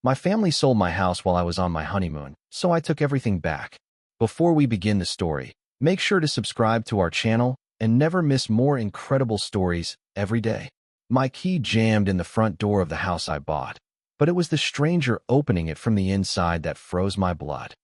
My family sold my house while I was on my honeymoon, so I took everything back. Before we begin the story, make sure to subscribe to our channel and never miss more incredible stories every day. My key jammed in the front door of the house I bought, but it was the stranger opening it from the inside that froze my blood.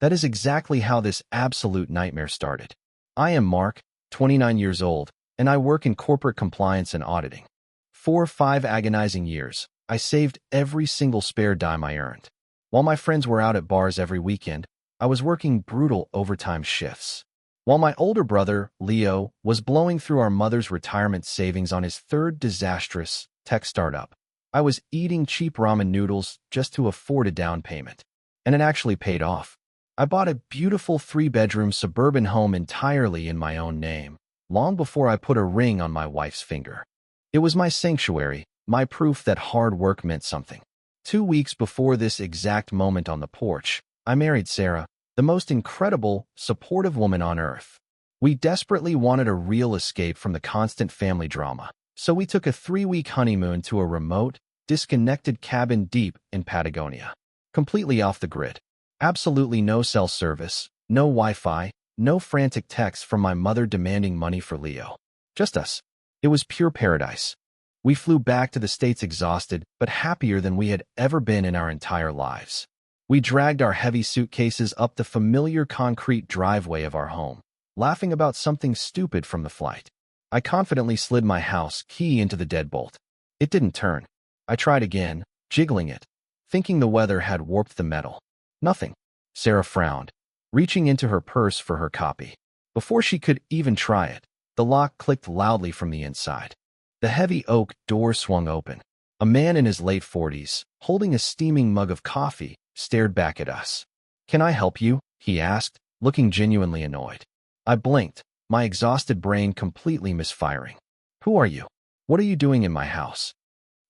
That is exactly how this absolute nightmare started. I am Mark, 29 years old, and I work in corporate compliance and auditing. For 5 agonizing years, I saved every single spare dime I earned. While my friends were out at bars every weekend, I was working brutal overtime shifts. While my older brother, Leo, was blowing through our mother's retirement savings on his third disastrous tech startup, I was eating cheap ramen noodles just to afford a down payment. And it actually paid off. I bought a beautiful 3-bedroom suburban home entirely in my own name, long before I put a ring on my wife's finger. It was my sanctuary, my proof that hard work meant something. 2 weeks before this exact moment on the porch, I married Sarah, the most incredible, supportive woman on earth. We desperately wanted a real escape from the constant family drama, so we took a 3-week honeymoon to a remote, disconnected cabin deep in Patagonia. Completely off the grid. Absolutely no cell service, no Wi-Fi, no frantic texts from my mother demanding money for Leo. Just us. It was pure paradise. We flew back to the States exhausted, but happier than we had ever been in our entire lives. We dragged our heavy suitcases up the familiar concrete driveway of our home, laughing about something stupid from the flight. I confidently slid my house key into the deadbolt. It didn't turn. I tried again, jiggling it, thinking the weather had warped the metal. Nothing. Sarah frowned, reaching into her purse for her copy. Before she could even try it, the lock clicked loudly from the inside. The heavy oak door swung open. A man in his late 40s, holding a steaming mug of coffee, stared back at us. "Can I help you?" he asked, looking genuinely annoyed. I blinked, my exhausted brain completely misfiring. "Who are you? What are you doing in my house?"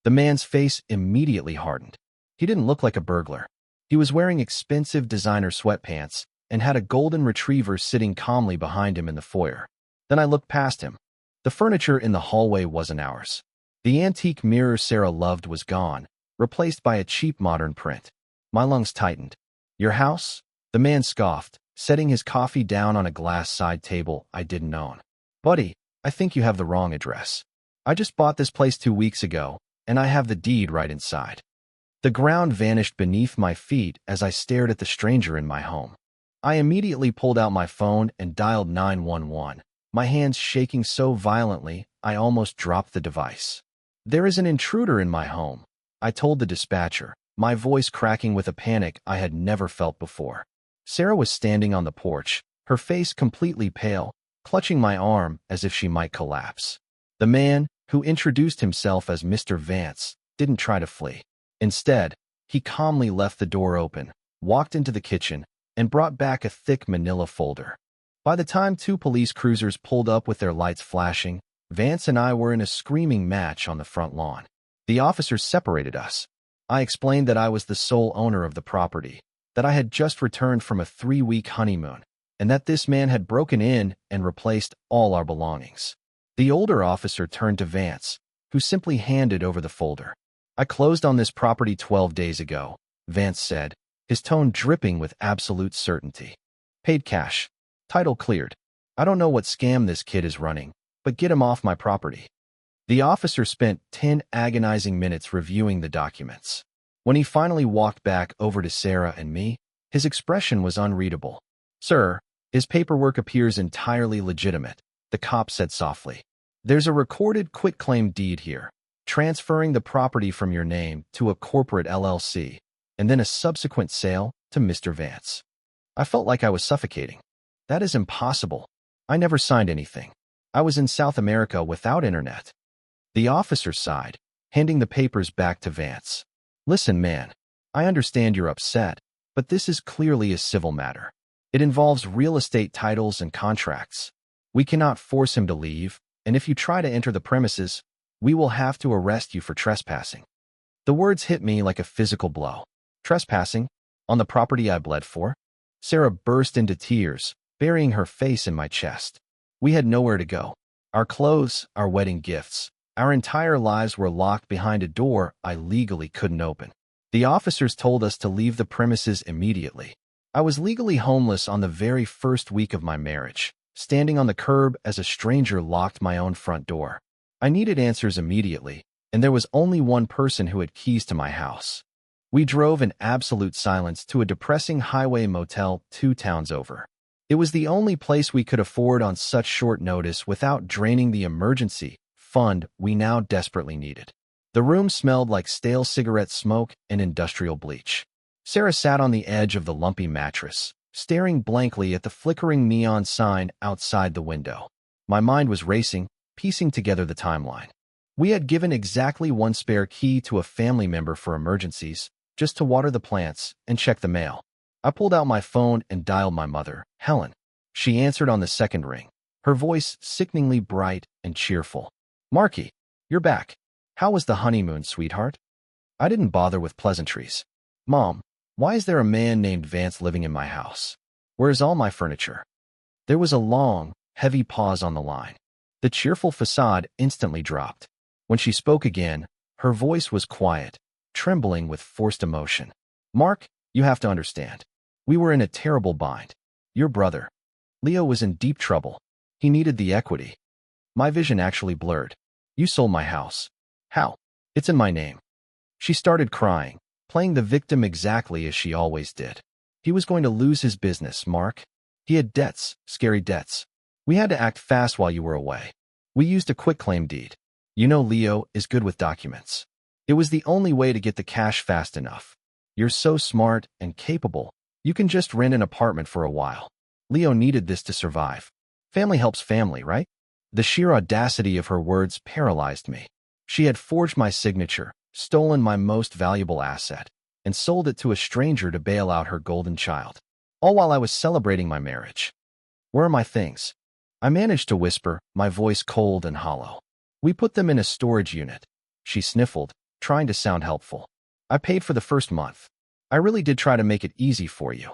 The man's face immediately hardened. He didn't look like a burglar. He was wearing expensive designer sweatpants and had a golden retriever sitting calmly behind him in the foyer. Then I looked past him. The furniture in the hallway wasn't ours. The antique mirror Sarah loved was gone, replaced by a cheap modern print. My lungs tightened. "Your house?" The man scoffed, setting his coffee down on a glass side table I didn't own. "Buddy, I think you have the wrong address. I just bought this place 2 weeks ago, and I have the deed right inside." The ground vanished beneath my feet as I stared at the stranger in my home. I immediately pulled out my phone and dialed 911, my hands shaking so violently I almost dropped the device. "There is an intruder in my home," I told the dispatcher, my voice cracking with a panic I had never felt before. Sarah was standing on the porch, her face completely pale, clutching my arm as if she might collapse. The man, who introduced himself as Mr. Vance, didn't try to flee. Instead, he calmly left the door open, walked into the kitchen, and brought back a thick manila folder. By the time 2 police cruisers pulled up with their lights flashing, Vance and I were in a screaming match on the front lawn. The officers separated us. I explained that I was the sole owner of the property, that I had just returned from a 3-week honeymoon, and that this man had broken in and replaced all our belongings. The older officer turned to Vance, who simply handed over the folder. "I closed on this property 12 days ago," Vance said, his tone dripping with absolute certainty. "Paid cash. Title cleared. I don't know what scam this kid is running, but get him off my property." The officer spent 10 agonizing minutes reviewing the documents. When he finally walked back over to Sarah and me, his expression was unreadable. "Sir, his paperwork appears entirely legitimate," the cop said softly. "There's a recorded quitclaim deed here, transferring the property from your name to a corporate LLC, and then a subsequent sale to Mr. Vance." I felt like I was suffocating. "That is impossible. I never signed anything. I was in South America without internet." The officer sighed, handing the papers back to Vance. "Listen, man, I understand you're upset, but this is clearly a civil matter. It involves real estate titles and contracts. We cannot force him to leave, and if you try to enter the premises, we will have to arrest you for trespassing." The words hit me like a physical blow. Trespassing? On the property I bled for? Sarah burst into tears, burying her face in my chest. We had nowhere to go. Our clothes, our wedding gifts, our entire lives were locked behind a door I legally couldn't open. The officers told us to leave the premises immediately. I was legally homeless on the very first week of my marriage, standing on the curb as a stranger locked my own front door. I needed answers immediately, and there was only one person who had keys to my house. We drove in absolute silence to a depressing highway motel 2 towns over. It was the only place we could afford on such short notice without draining the emergency fund we now desperately needed. The room smelled like stale cigarette smoke and industrial bleach. Sarah sat on the edge of the lumpy mattress, staring blankly at the flickering neon sign outside the window. My mind was racing, piecing together the timeline. We had given exactly one spare key to a family member for emergencies, just to water the plants and check the mail. I pulled out my phone and dialed my mother, Helen. She answered on the second ring, her voice sickeningly bright and cheerful. "Marky, you're back. How was the honeymoon, sweetheart?" I didn't bother with pleasantries. "Mom, why is there a man named Vance living in my house? Where's all my furniture?" There was a long, heavy pause on the line. The cheerful facade instantly dropped. When she spoke again, her voice was quiet, trembling with forced emotion. "Mark, you have to understand. We were in a terrible bind. Your brother, Leo, was in deep trouble. He needed the equity. My vision actually blurred. You sold my house. How? It's in my name." She started crying, playing the victim exactly as she always did. "He was going to lose his business, Mark. He had debts, scary debts. We had to act fast while you were away. We used a quitclaim deed. You know Leo is good with documents. It was the only way to get the cash fast enough. You're so smart and capable, you can just rent an apartment for a while. Leo needed this to survive. Family helps family, right?" The sheer audacity of her words paralyzed me. She had forged my signature, stolen my most valuable asset, and sold it to a stranger to bail out her golden child. All while I was celebrating my marriage. "Where are my things?" I managed to whisper, my voice cold and hollow. "We put them in a storage unit." She sniffled, trying to sound helpful. "I paid for the first month. I really did try to make it easy for you."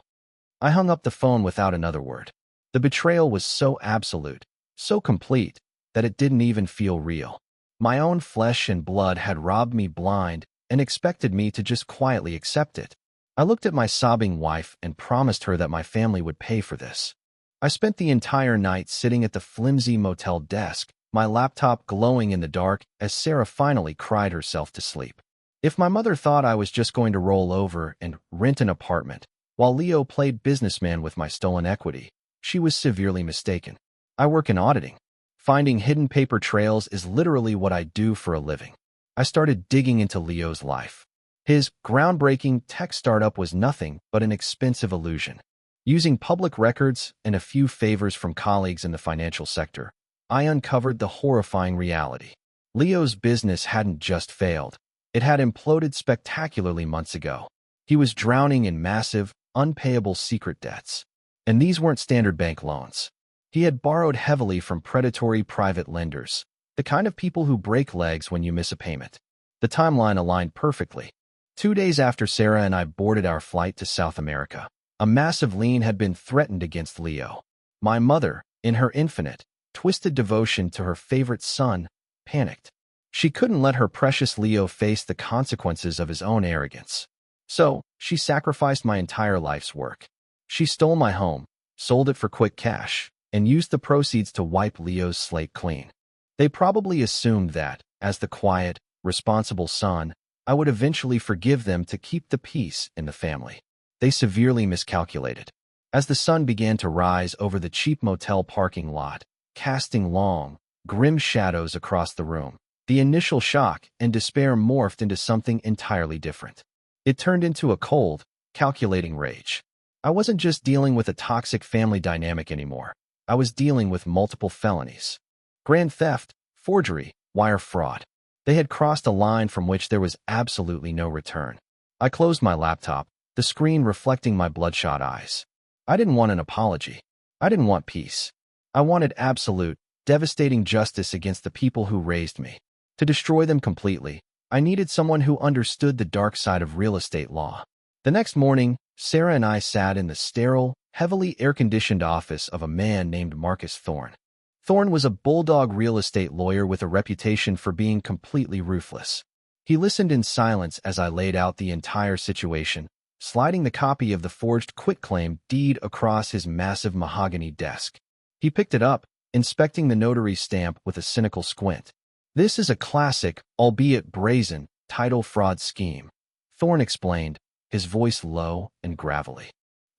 I hung up the phone without another word. The betrayal was so absolute, so complete, that it didn't even feel real. My own flesh and blood had robbed me blind and expected me to just quietly accept it. I looked at my sobbing wife and promised her that my family would pay for this. I spent the entire night sitting at the flimsy motel desk, my laptop glowing in the dark as Sarah finally cried herself to sleep. If my mother thought I was just going to roll over and rent an apartment, while Leo played businessman with my stolen equity, she was severely mistaken. I work in auditing. Finding hidden paper trails is literally what I do for a living. I started digging into Leo's life. His groundbreaking tech startup was nothing but an expensive illusion. Using public records and a few favors from colleagues in the financial sector, I uncovered the horrifying reality. Leo's business hadn't just failed. It had imploded spectacularly months ago. He was drowning in massive, unpayable secret debts. And these weren't standard bank loans. He had borrowed heavily from predatory private lenders, the kind of people who break legs when you miss a payment. The timeline aligned perfectly. 2 days after Sarah and I boarded our flight to South America, a massive lien had been threatened against Leo. My mother, in her infinite, twisted devotion to her favorite son, panicked. She couldn't let her precious Leo face the consequences of his own arrogance. So, she sacrificed my entire life's work. She stole my home, sold it for quick cash, and used the proceeds to wipe Leo's slate clean. They probably assumed that, as the quiet, responsible son, I would eventually forgive them to keep the peace in the family. They severely miscalculated. As the sun began to rise over the cheap motel parking lot, casting long, grim shadows across the room, the initial shock and despair morphed into something entirely different. It turned into a cold, calculating rage. I wasn't just dealing with a toxic family dynamic anymore. I was dealing with multiple felonies. Grand theft, forgery, wire fraud. They had crossed a line from which there was absolutely no return. I closed my laptop, the screen reflecting my bloodshot eyes. I didn't want an apology. I didn't want peace. I wanted absolute, devastating justice against the people who raised me. To destroy them completely, I needed someone who understood the dark side of real estate law. The next morning, Sarah and I sat in the sterile, heavily air-conditioned office of a man named Marcus Thorne. Thorne was a bulldog real estate lawyer with a reputation for being completely ruthless. He listened in silence as I laid out the entire situation, sliding the copy of the forged quitclaim deed across his massive mahogany desk. He picked it up, inspecting the notary's stamp with a cynical squint. "This is a classic, albeit brazen, title fraud scheme," Thorne explained, his voice low and gravelly.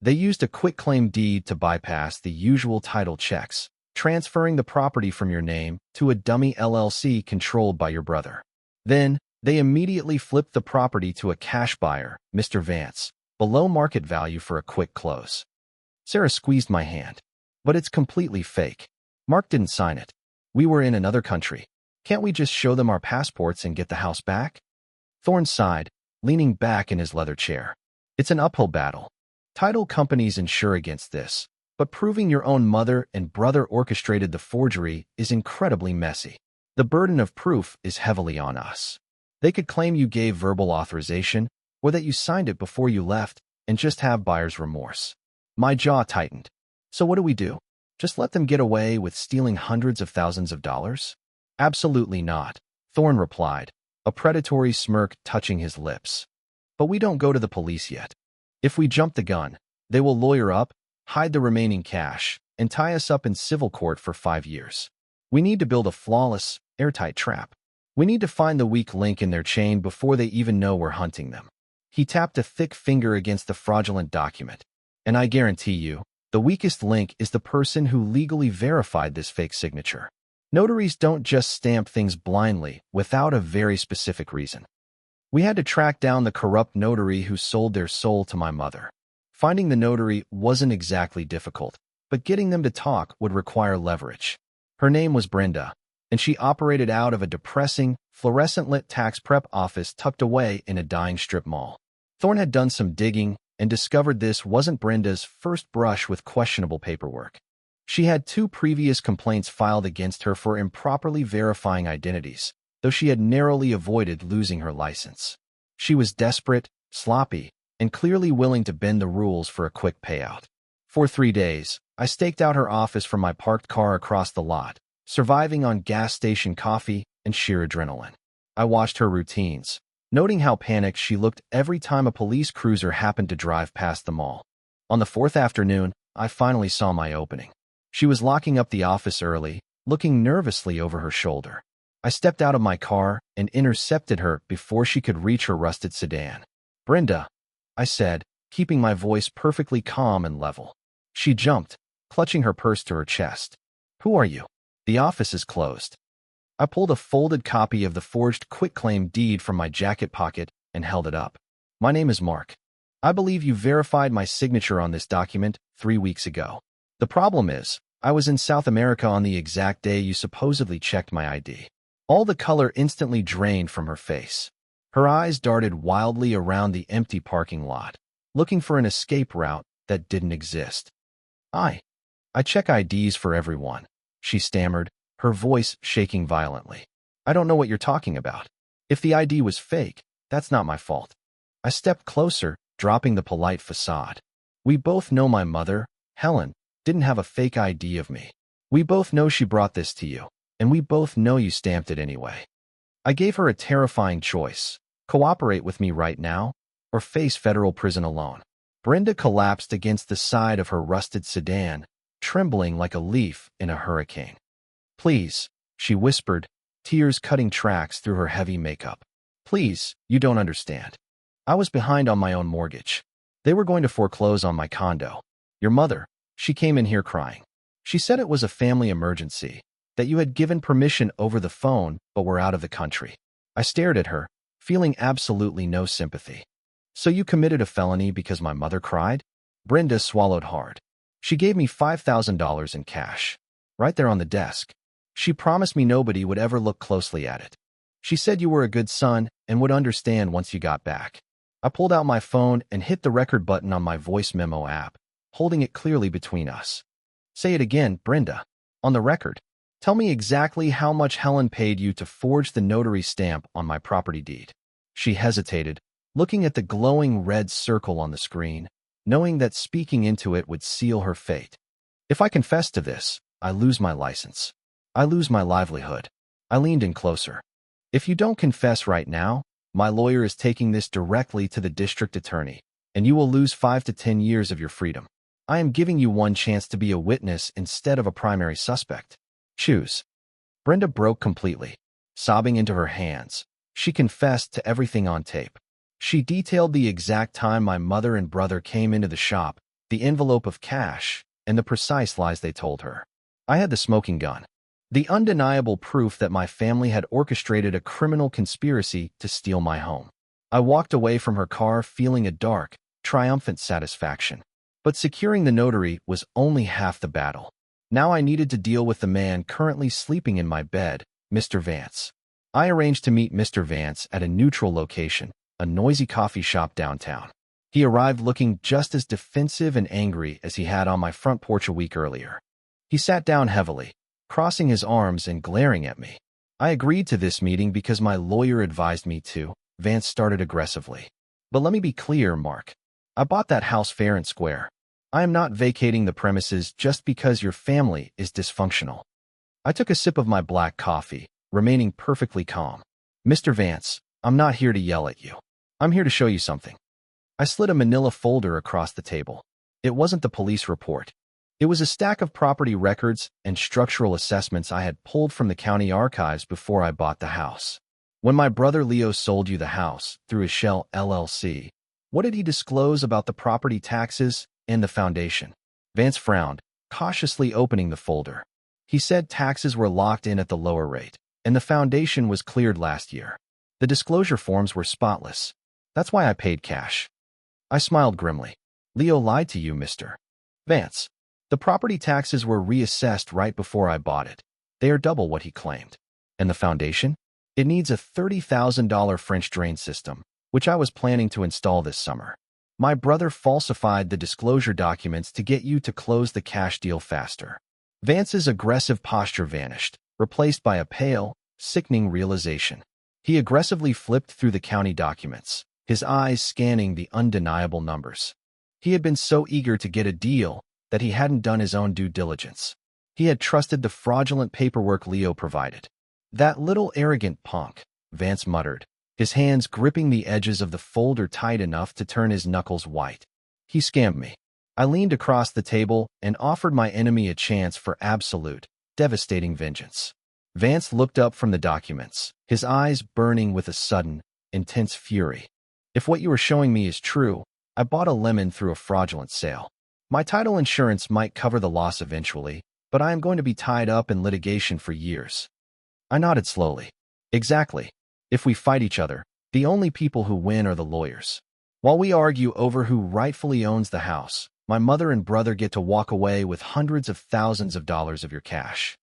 "They used a quitclaim deed to bypass the usual title checks, transferring the property from your name to a dummy LLC controlled by your brother. Then, they immediately flipped the property to a cash buyer, Mr. Vance, below market value for a quick close." Sarah squeezed my hand. "But it's completely fake. Mark didn't sign it. We were in another country. Can't we just show them our passports and get the house back?" Thorne sighed, leaning back in his leather chair. "It's an uphill battle. Title companies insure against this, but proving your own mother and brother orchestrated the forgery is incredibly messy. The burden of proof is heavily on us. They could claim you gave verbal authorization, or that you signed it before you left, and just have buyer's remorse." My jaw tightened. "So what do we do? Just let them get away with stealing hundreds of thousands of dollars?" "Absolutely not," Thorne replied, a predatory smirk touching his lips. "But we don't go to the police yet. If we jump the gun, they will lawyer up, hide the remaining cash, and tie us up in civil court for 5 years. We need to build a flawless, airtight trap. We need to find the weak link in their chain before they even know we're hunting them." He tapped a thick finger against the fraudulent document. "And I guarantee you, the weakest link is the person who legally verified this fake signature. Notaries don't just stamp things blindly without a very specific reason. We had to track down the corrupt notary who sold their soul to my mother. Finding the notary wasn't exactly difficult, but getting them to talk would require leverage. Her name was Brenda, and she operated out of a depressing, fluorescent-lit tax prep office tucked away in a dying strip mall. Thorne had done some digging and discovered this wasn't Brenda's first brush with questionable paperwork. She had 2 previous complaints filed against her for improperly verifying identities, though she had narrowly avoided losing her license. She was desperate, sloppy, and clearly willing to bend the rules for a quick payout. For 3 days, I staked out her office from my parked car across the lot, surviving on gas station coffee and sheer adrenaline. I watched her routines, noting how panicked she looked every time a police cruiser happened to drive past the mall. On the 4th afternoon, I finally saw my opening. She was locking up the office early, looking nervously over her shoulder. I stepped out of my car and intercepted her before she could reach her rusted sedan. "Brenda," I said, keeping my voice perfectly calm and level. She jumped, clutching her purse to her chest. "Who are you? The office is closed." I pulled a folded copy of the forged quitclaim deed from my jacket pocket and held it up. "My name is Mark. I believe you verified my signature on this document 3 weeks ago. The problem is, I was in South America on the exact day you supposedly checked my ID." All the color instantly drained from her face. Her eyes darted wildly around the empty parking lot, looking for an escape route that didn't exist. I check IDs for everyone," she stammered, her voice shaking violently. "I don't know what you're talking about. If the ID was fake, that's not my fault." I stepped closer, dropping the polite facade. "We both know my mother, Helen, didn't have a fake ID of me. We both know she brought this to you, and we both know you stamped it anyway." I gave her a terrifying choice: cooperate with me right now, or face federal prison alone. Brenda collapsed against the side of her rusted sedan, trembling like a leaf in a hurricane. "Please," she whispered, tears cutting tracks through her heavy makeup. "Please, you don't understand. I was behind on my own mortgage. They were going to foreclose on my condo. Your mother, she came in here crying. She said it was a family emergency, that you had given permission over the phone but were out of the country." I stared at her, feeling absolutely no sympathy. "So you committed a felony because my mother cried?" Brenda swallowed hard. "She gave me $5,000 in cash, right there on the desk. She promised me nobody would ever look closely at it. She said you were a good son and would understand once you got back." I pulled out my phone and hit the record button on my voice memo app, holding it clearly between us. "Say it again, Brenda. On the record. Tell me exactly how much Helen paid you to forge the notary stamp on my property deed." She hesitated, looking at the glowing red circle on the screen, knowing that speaking into it would seal her fate. "If I confess to this, I lose my license. I lose my livelihood." I leaned in closer. "If you don't confess right now, My lawyer is taking this directly to the district attorney, and you will lose 5 to 10 years of your freedom. I am giving you one chance to be a witness instead of a primary suspect. Choose." Brenda broke completely, sobbing into her hands. She confessed to everything on tape. She detailed the exact time my mother and brother came into the shop, the envelope of cash, and the precise lies they told her. I had the smoking gun, the undeniable proof that my family had orchestrated a criminal conspiracy to steal my home. I walked away from her car feeling a dark, triumphant satisfaction. But securing the notary was only half the battle. Now I needed to deal with the man currently sleeping in my bed, Mr. Vance. I arranged to meet Mr. Vance at a neutral location, a noisy coffee shop downtown. He arrived looking just as defensive and angry as he had on my front porch a week earlier. He sat down heavily, crossing his arms and glaring at me. "I agreed to this meeting because my lawyer advised me to," Vance started aggressively. "But let me be clear, Mark. I bought that house fair and square. I am not vacating the premises just because your family is dysfunctional." I took a sip of my black coffee, remaining perfectly calm. "Mr. Vance, I'm not here to yell at you. I'm here to show you something." I slid a manila folder across the table. It wasn't the police report. It was a stack of property records and structural assessments I had pulled from the county archives before I bought the house. "When my brother Leo sold you the house through his shell LLC, what did he disclose about the property taxes and the foundation?" Vance frowned, cautiously opening the folder. "He said taxes were locked in at the lower rate, and the foundation was cleared last year. The disclosure forms were spotless. That's why I paid cash." I smiled grimly. "Leo lied to you, Mr. Vance. The property taxes were reassessed right before I bought it. They are double what he claimed. And the foundation? It needs a $30,000 French drain system, which I was planning to install this summer. My brother falsified the disclosure documents to get you to close the cash deal faster." Vance's aggressive posture vanished, replaced by a pale, sickening realization. He aggressively flipped through the county documents, his eyes scanning the undeniable numbers. He had been so eager to get a deal that he hadn't done his own due diligence. He had trusted the fraudulent paperwork Leo provided. "That little arrogant punk," Vance muttered, his hands gripping the edges of the folder tight enough to turn his knuckles white. "He scammed me." I leaned across the table and offered my enemy a chance for absolute, devastating vengeance. Vance looked up from the documents, his eyes burning with a sudden, intense fury. "If what you are showing me is true, I bought a lemon through a fraudulent sale. My title insurance might cover the loss eventually, but I am going to be tied up in litigation for years." I nodded slowly. "Exactly. If we fight each other, the only people who win are the lawyers. While we argue over who rightfully owns the house, my mother and brother get to walk away with hundreds of thousands of dollars of your cash."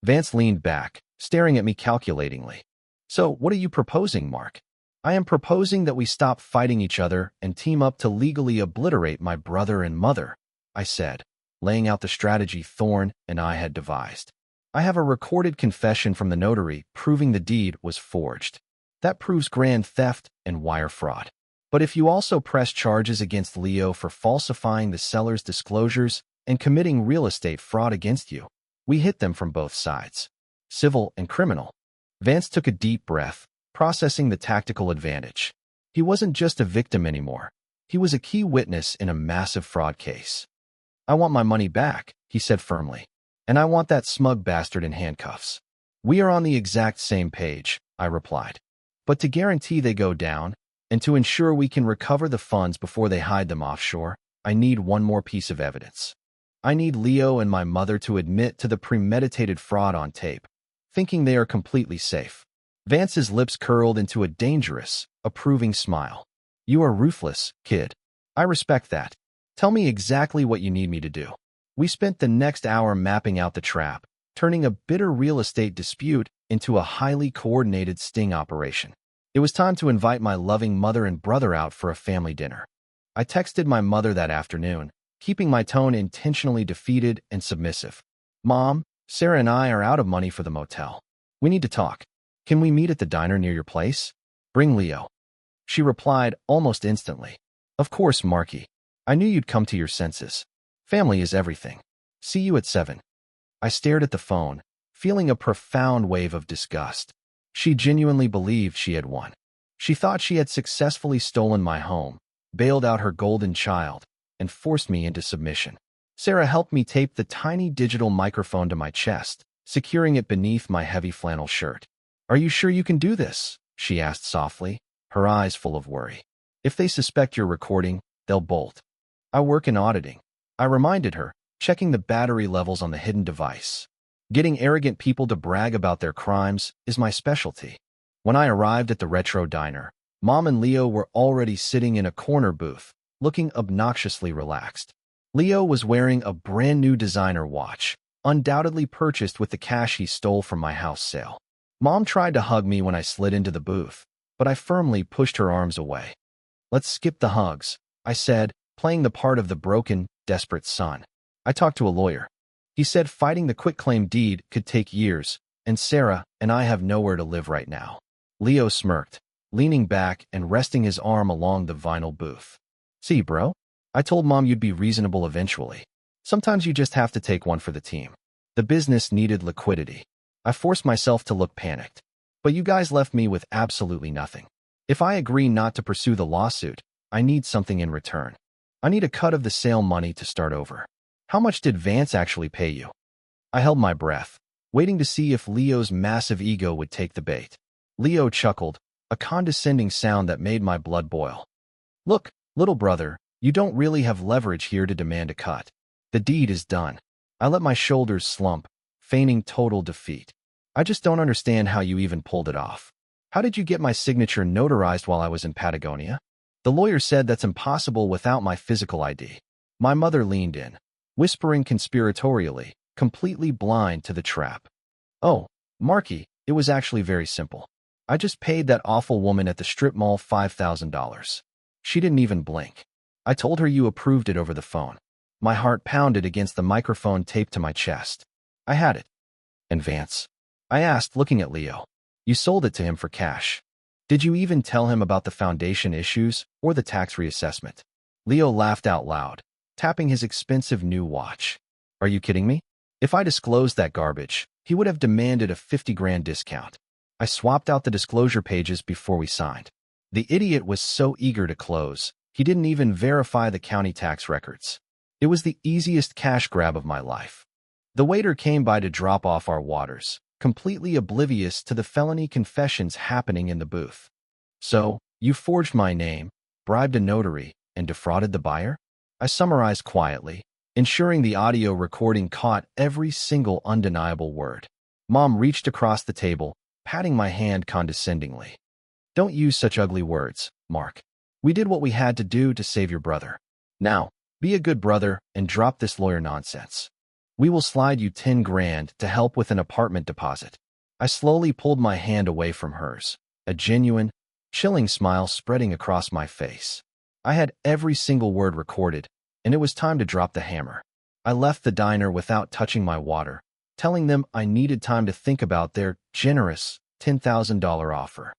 Vance leaned back, staring at me calculatingly. "So what are you proposing, Mark?" "I am proposing that we stop fighting each other and team up to legally obliterate my brother and mother," I said, laying out the strategy Thorne and I had devised. "I have a recorded confession from the notary proving the deed was forged. That proves grand theft and wire fraud. But if you also press charges against Leo for falsifying the seller's disclosures and committing real estate fraud against you, we hit them from both sides, civil and criminal." Vance took a deep breath, processing the tactical advantage. He wasn't just a victim anymore. He was a key witness in a massive fraud case. "I want my money back," he said firmly. "And I want that smug bastard in handcuffs." "We are on the exact same page," I replied. "But to guarantee they go down, and to ensure we can recover the funds before they hide them offshore, I need one more piece of evidence. I need Leo and my mother to admit to the premeditated fraud on tape, thinking they are completely safe." Vance's lips curled into a dangerous, approving smile. "You are ruthless, kid. I respect that. Tell me exactly what you need me to do." We spent the next hour mapping out the trap, turning a bitter real estate dispute into a highly coordinated sting operation. It was time to invite my loving mother and brother out for a family dinner. I texted my mother that afternoon, keeping my tone intentionally defeated and submissive. "Mom, Sarah and I are out of money for the motel. We need to talk. Can we meet at the diner near your place? Bring Leo." She replied almost instantly. "Of course, Marky. I knew you'd come to your senses. Family is everything. See you at 7. I stared at the phone, feeling a profound wave of disgust. She genuinely believed she had won. She thought she had successfully stolen my home, bailed out her golden child, and forced me into submission. Sarah helped me tape the tiny digital microphone to my chest, securing it beneath my heavy flannel shirt. "Are you sure you can do this?" she asked softly, her eyes full of worry. "If they suspect you're recording, they'll bolt." "I work in auditing," I reminded her, checking the battery levels on the hidden device. "Getting arrogant people to brag about their crimes is my specialty." When I arrived at the retro diner, Mom and Leo were already sitting in a corner booth, looking obnoxiously relaxed. Leo was wearing a brand new designer watch, undoubtedly purchased with the cash he stole from my house sale. Mom tried to hug me when I slid into the booth, but I firmly pushed her arms away. "Let's skip the hugs," I said, playing the part of the broken, desperate son. "I talked to a lawyer. He said fighting the quitclaim deed could take years, and Sarah and I have nowhere to live right now." Leo smirked, leaning back and resting his arm along the vinyl booth. "See, bro? I told Mom you'd be reasonable eventually. Sometimes you just have to take one for the team." The business needed liquidity. I forced myself to look panicked. "But you guys left me with absolutely nothing. If I agree not to pursue the lawsuit, I need something in return. I need a cut of the sale money to start over. How much did Vance actually pay you?" I held my breath, waiting to see if Leo's massive ego would take the bait. Leo chuckled, a condescending sound that made my blood boil. "Look, little brother, you don't really have leverage here to demand a cut. The deed is done." I let my shoulders slump, feigning total defeat. "I just don't understand how you even pulled it off. How did you get my signature notarized while I was in Patagonia?" "The lawyer said that's impossible without my physical ID." My mother leaned in, whispering conspiratorially, completely blind to the trap. "Oh, Marky, it was actually very simple. I just paid that awful woman at the strip mall $5,000. She didn't even blink. I told her you approved it over the phone." My heart pounded against the microphone taped to my chest. I had it. "And Vance?" I asked, looking at Leo. "You sold it to him for cash. Did you even tell him about the foundation issues or the tax reassessment?" Leo laughed out loud, tapping his expensive new watch. "Are you kidding me? If I disclosed that garbage, he would have demanded a 50 grand discount." I swapped out the disclosure pages before we signed. The idiot was so eager to close, he didn't even verify the county tax records. It was the easiest cash grab of my life. The waiter came by to drop off our waters, completely oblivious to the felony confessions happening in the booth. "So, you forged my name, bribed a notary, and defrauded the buyer?" I summarized quietly, ensuring the audio recording caught every single undeniable word. Mom reached across the table, patting my hand condescendingly. "Don't use such ugly words, Mark. We did what we had to do to save your brother. Now, be a good brother and drop this lawyer nonsense. We will slide you 10 grand to help with an apartment deposit." I slowly pulled my hand away from hers, a genuine, chilling smile spreading across my face. I had every single word recorded, and it was time to drop the hammer. I left the diner without touching my water, telling them I needed time to think about their generous $10,000 offer.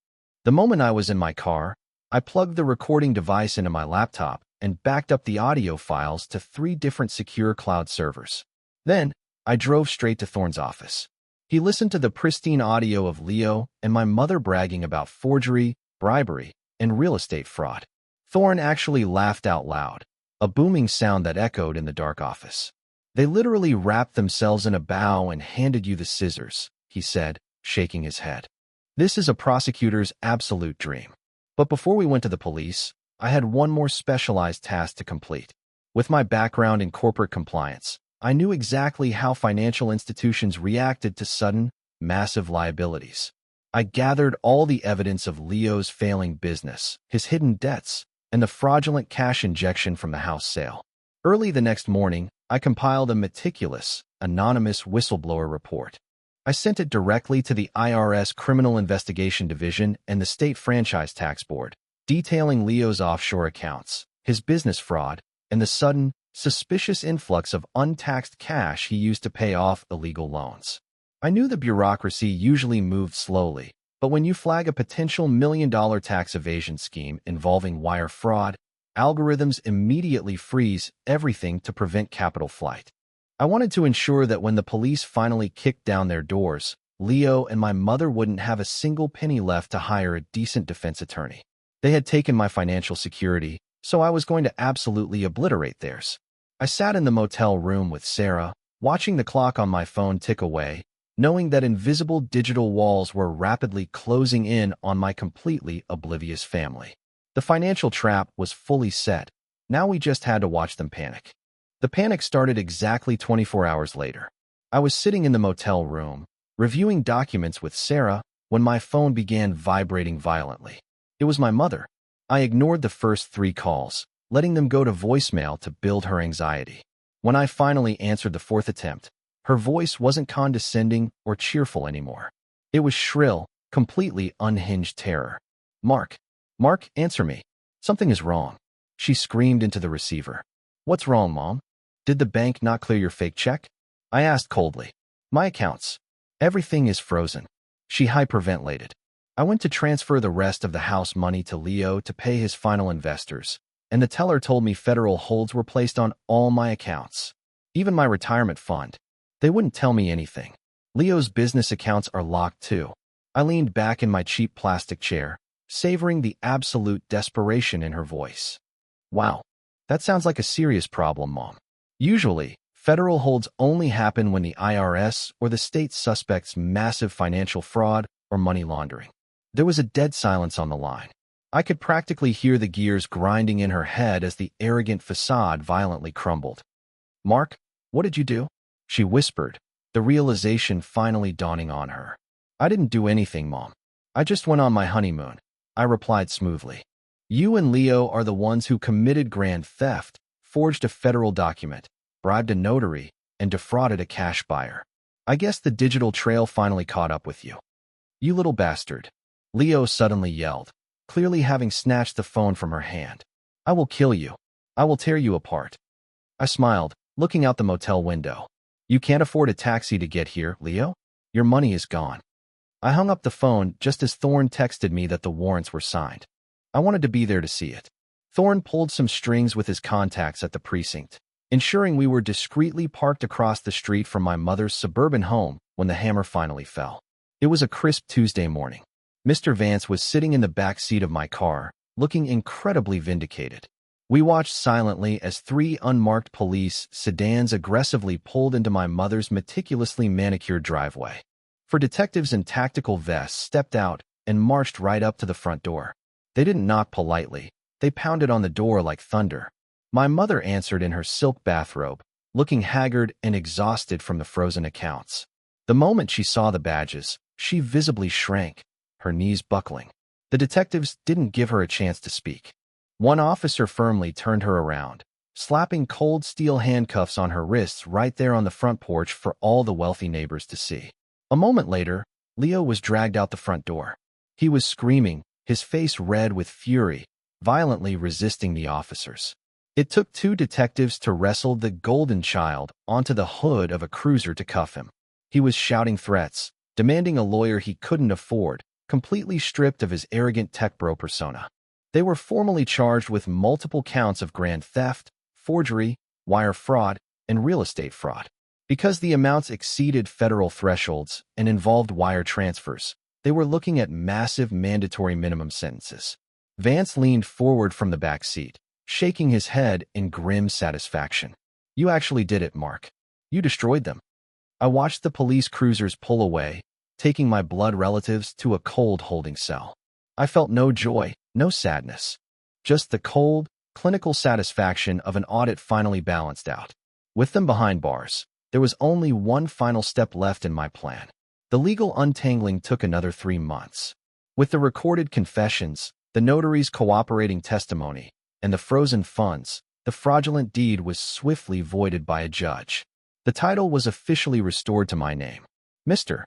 The moment I was in my car, I plugged the recording device into my laptop and backed up the audio files to 3 different secure cloud servers. Then, I drove straight to Thorne's office. He listened to the pristine audio of Leo and my mother bragging about forgery, bribery, and real estate fraud. Thorne actually laughed out loud, a booming sound that echoed in the dark office. "They literally wrapped themselves in a bow and handed you the scissors," he said, shaking his head. "This is a prosecutor's absolute dream." But before we went to the police, I had one more specialized task to complete. With my background in corporate compliance, I knew exactly how financial institutions reacted to sudden, massive liabilities. I gathered all the evidence of Leo's failing business, his hidden debts, and the fraudulent cash injection from the house sale. Early the next morning, I compiled a meticulous, anonymous whistleblower report. I sent it directly to the IRS Criminal Investigation Division and the State Franchise Tax Board, detailing Leo's offshore accounts, his business fraud, and the sudden, suspicious influx of untaxed cash he used to pay off illegal loans. I knew the bureaucracy usually moved slowly, but when you flag a potential $1 million tax evasion scheme involving wire fraud, algorithms immediately freeze everything to prevent capital flight. I wanted to ensure that when the police finally kicked down their doors, Leo and my mother wouldn't have a single penny left to hire a decent defense attorney. They had taken my financial security, so I was going to absolutely obliterate theirs. I sat in the motel room with Sarah, watching the clock on my phone tick away, knowing that invisible digital walls were rapidly closing in on my completely oblivious family. The financial trap was fully set. Now we just had to watch them panic. The panic started exactly 24 hours later. I was sitting in the motel room, reviewing documents with Sarah, when my phone began vibrating violently. It was my mother. I ignored the first 3 calls, letting them go to voicemail to build her anxiety. When I finally answered the 4th attempt, her voice wasn't condescending or cheerful anymore. It was shrill, completely unhinged terror. Mark, answer me. Something is wrong. She screamed into the receiver. What's wrong, Mom? Did the bank not clear your fake check? I asked coldly. My accounts. Everything is frozen. She hyperventilated. I went to transfer the rest of the house money to Leo to pay his final investors, and the teller told me federal holds were placed on all my accounts, even my retirement fund. They wouldn't tell me anything. Leo's business accounts are locked too. I leaned back in my cheap plastic chair, savoring the absolute desperation in her voice. Wow, that sounds like a serious problem, Mom. Usually, federal holds only happen when the IRS or the state suspects massive financial fraud or money laundering. There was a dead silence on the line. I could practically hear the gears grinding in her head as the arrogant facade violently crumbled. Mark, what did you do? She whispered, the realization finally dawning on her. I didn't do anything, Mom. I just went on my honeymoon, I replied smoothly. You and Leo are the ones who committed grand theft, forged a federal document, bribed a notary, and defrauded a cash buyer. I guess the digital trail finally caught up with you. You little bastard. Leo suddenly yelled, clearly having snatched the phone from her hand. I will kill you. I will tear you apart. I smiled, looking out the motel window. You can't afford a taxi to get here, Leo? Your money is gone. I hung up the phone just as Thorne texted me that the warrants were signed. I wanted to be there to see it. Thorne pulled some strings with his contacts at the precinct, ensuring we were discreetly parked across the street from my mother's suburban home when the hammer finally fell. It was a crisp Tuesday morning. Mr. Vance was sitting in the back seat of my car, looking incredibly vindicated. We watched silently as 3 unmarked police sedans aggressively pulled into my mother's meticulously manicured driveway. 4 detectives in tactical vests stepped out and marched right up to the front door. They didn't knock politely. They pounded on the door like thunder. My mother answered in her silk bathrobe, looking haggard and exhausted from the frozen accounts. The moment she saw the badges, she visibly shrank, her knees buckling. The detectives didn't give her a chance to speak. One officer firmly turned her around, slapping cold steel handcuffs on her wrists right there on the front porch for all the wealthy neighbors to see. A moment later, Leo was dragged out the front door. He was screaming, his face red with fury, violently resisting the officers. It took 2 detectives to wrestle the golden child onto the hood of a cruiser to cuff him. He was shouting threats, demanding a lawyer he couldn't afford, completely stripped of his arrogant tech bro persona. They were formally charged with multiple counts of grand theft, forgery, wire fraud, and real estate fraud. Because the amounts exceeded federal thresholds and involved wire transfers, they were looking at massive mandatory minimum sentences. Vance leaned forward from the back seat, shaking his head in grim satisfaction. You actually did it, Mark. You destroyed them. I watched the police cruisers pull away, taking my blood relatives to a cold holding cell. I felt no joy, no sadness. Just the cold, clinical satisfaction of an audit finally balanced out. With them behind bars, there was only one final step left in my plan. The legal untangling took another 3 months. With the recorded confessions, the notary's cooperating testimony, and the frozen funds, the fraudulent deed was swiftly voided by a judge. The title was officially restored to my name. Mr.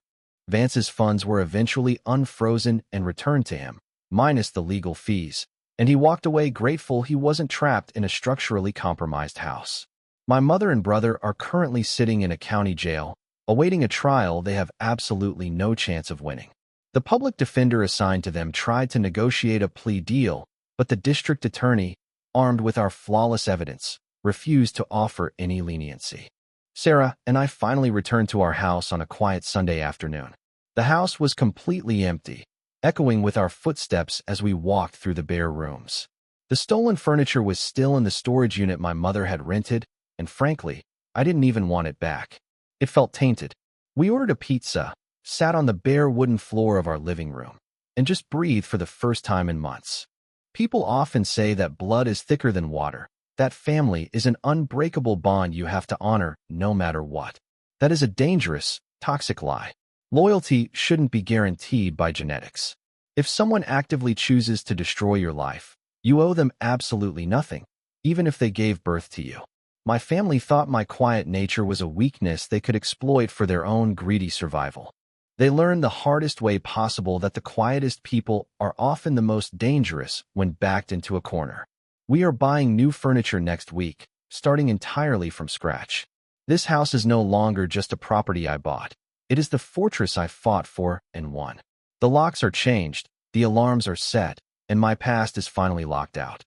Vance's funds were eventually unfrozen and returned to him, minus the legal fees, and he walked away grateful he wasn't trapped in a structurally compromised house. My mother and brother are currently sitting in a county jail, awaiting a trial they have absolutely no chance of winning. The public defender assigned to them tried to negotiate a plea deal, but the district attorney, armed with our flawless evidence, refused to offer any leniency. Sarah and I finally returned to our house on a quiet Sunday afternoon. The house was completely empty, echoing with our footsteps as we walked through the bare rooms. The stolen furniture was still in the storage unit my mother had rented, and frankly, I didn't even want it back. It felt tainted. We ordered a pizza, sat on the bare wooden floor of our living room, and just breathed for the first time in months. People often say that blood is thicker than water, that family is an unbreakable bond you have to honor no matter what. That is a dangerous, toxic lie. Loyalty shouldn't be guaranteed by genetics. If someone actively chooses to destroy your life, you owe them absolutely nothing, even if they gave birth to you. My family thought my quiet nature was a weakness they could exploit for their own greedy survival. They learned the hardest way possible that the quietest people are often the most dangerous when backed into a corner. We are buying new furniture next week, starting entirely from scratch. This house is no longer just a property I bought. It is the fortress I fought for and won. The locks are changed, the alarms are set, and my past is finally locked out.